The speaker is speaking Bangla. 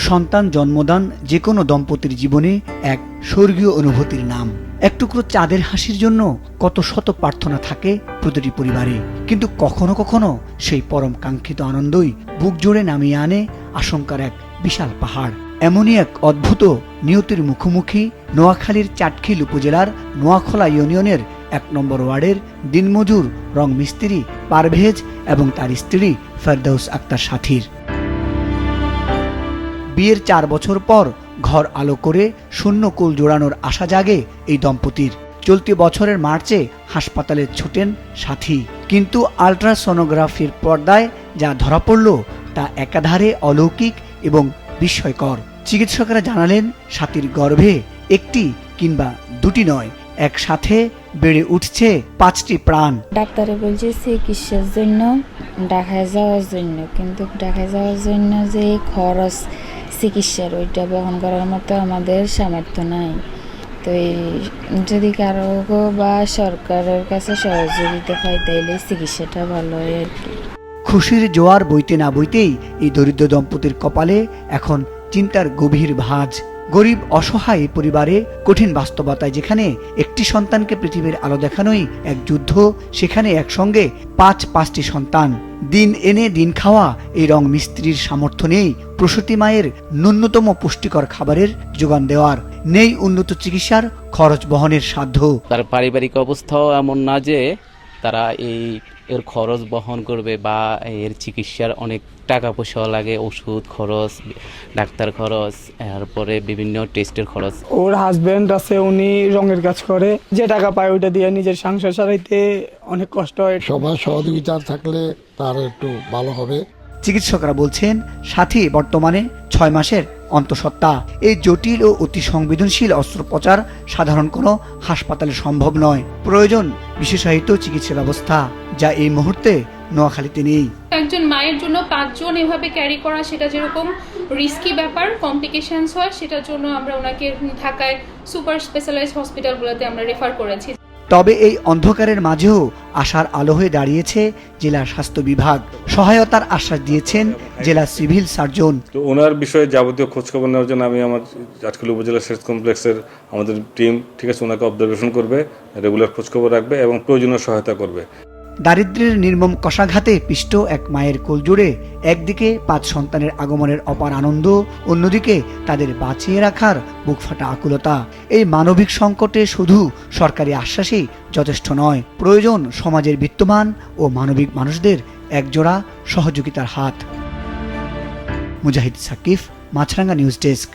সন্তান জন্মদান যে কোনো দম্পতির জীবনে এক স্বর্গীয় অনুভূতির নাম। এক টুকরো চাঁদের হাসির জন্য কত শত প্রার্থনা থাকে প্রতিটি পরিবারে, কিন্তু কখনো কখনো সেই পরম কাঙ্ক্ষিত আনন্দই বুক জোড়ে নামিয়ে আনে আশঙ্কার এক বিশাল পাহাড়। এমনই এক অদ্ভুত নিয়তির মুখোমুখি নোয়াখালীর চাটখিল উপজেলার নোয়াখলা ইউনিয়নের ১ নম্বর ওয়ার্ডের দিনমজুর রং মিস্ত্রি পারভেজ এবং তার স্ত্রী ফেরদৌস আক্তার সাথীর। বিয়ের ৪ বছর পর ঘর আলো করে শূন্য কোল জোড়ানোর আশা জাগে এই দম্পতির। চলতি বছরের মার্চে হাসপাতালে ছোটেন সাথী, কিন্তু আল্ট্রাসোনোগ্রাফির পর্দায় যা ধরা পড়ল তা একাধারে অলৌকিক এবং বিস্ময়কর। চিকিৎসকরা জানালেন সাথীর গর্ভে একটি কিংবা দুটি নয়, একসাথে বেড়ে উঠছে ৫টি প্রাণ। ডাক্তারে বলছে চিকিৎসার জন্য ঢাকায় যাওয়ার জন্য, কিন্তু ঢাকায় যাওয়ার জন্য যে খরচ চিকিৎসার ওইটা বহন করার মতো আমাদের সামর্থ্য নাই। তো যদি কারো বা সরকারের কাছে সহযোগিতা পাই তাইলে চিকিৎসাটা ভালো হয় আর কি। খুশির জোয়ার বইতে না বইতেই এই দরিদ্র দম্পতির কপালে এখন চিন্তার গভীর ভাঁজ। গরিব অসহায় পরিবারে কঠিন বাস্তবতায় যেখানে একটি সন্তানকে পৃথিবীর আলো দেখানোই এক যুদ্ধ, সেখানে একসঙ্গে পাঁচটি সন্তান। দিন এনে দিন খাওয়া এই রং মিস্ত্রির সামর্থ্য নেই প্রসূতি মায়ের ন্যূনতম পুষ্টিকর খাবারের যোগান দেওয়ার, নেই উন্নত চিকিৎসার খরচ বহনের সাধ্য। তার পারিবারিক অবস্থাও এমন না যে তারা এর খরচ বহন করবে বা এর চিকিৎসার অনেক টাকা পয়সা লাগে, ওষুধ খরচ, ডাক্তার খরচ, এরপরে বিভিন্ন টেস্টের খরচ। ওর হাজবেন্ড আছে, উনি রঙের কাজ করে, যে টাকা পায় ওইটা দিয়ে নিজের সংসার চালাইতে অনেক কষ্ট হয়। সবার সহযোগিতা থাকলে তার একটু ভালো হবে। চিকিৎসকরা বলছেন সাথী বর্তমানে ৬ মাসের অন্তঃসত্ত্বা। এই জটিল ও অতি সংবেদনশীল অস্ত্রোপচার সাধারণ কোনো হাসপাতালে সম্ভব নয়। প্রয়োজন বিশেষায়িত চিকিৎসা ব্যবস্থা, যা এই মুহূর্তে নোয়াখালীতে নেই। একজন মায়ের জন্য ৫ জন এভাবে ক্যারি করা, সেটা যেরকম রিস্কি ব্যাপার, কমপ্লিকেশনস হয়, সেটার জন্য আমরা ওনাকে ঢাকায় সুপার স্পেশালাইজড হসপিটালগুলোতে আমরা রেফার করেছি। তবে এই অন্ধকারের মাঝেও আশার আলো হয়ে দাঁড়িয়েছে জেলা স্বাস্থ্য বিভাগ। সহায়তার আশ্বাস দিয়েছেন জেলা সিভিল সার্জন। তো ওনার বিষয়ে যাবতীয় খোঁজখবর নেওয়ার জন্য আমি আমার চাটখিল উপজেলা স্বাস্থ্য কমপ্লেক্সের আমাদের টিম, ঠিক আছে, ওনাকে অবজারভেশন করবে, রেগুলার খোঁজখবর রাখবে এবং প্রয়োজনীয় সহায়তা করবে। দারিদ্র্যের নির্মম কষাঘাতে পিষ্ট এক মায়ের কোল জুড়ে একদিকে ৫ সন্তানের আগমনের অপার আনন্দ, অন্যদিকে তাদের বাঁচিয়ে রাখার বুকফাটা আকুলতা। এই মানবিক সংকটে শুধু সরকারি আশ্বাসই যথেষ্ট নয়, প্রয়োজন সমাজের বিত্তমান ও মানবিক মানুষদের একজোড়া সহযোগিতার হাত। মুজাহিদ সাকিফ, মাছরাঙ্গা নিউজ ডেস্ক।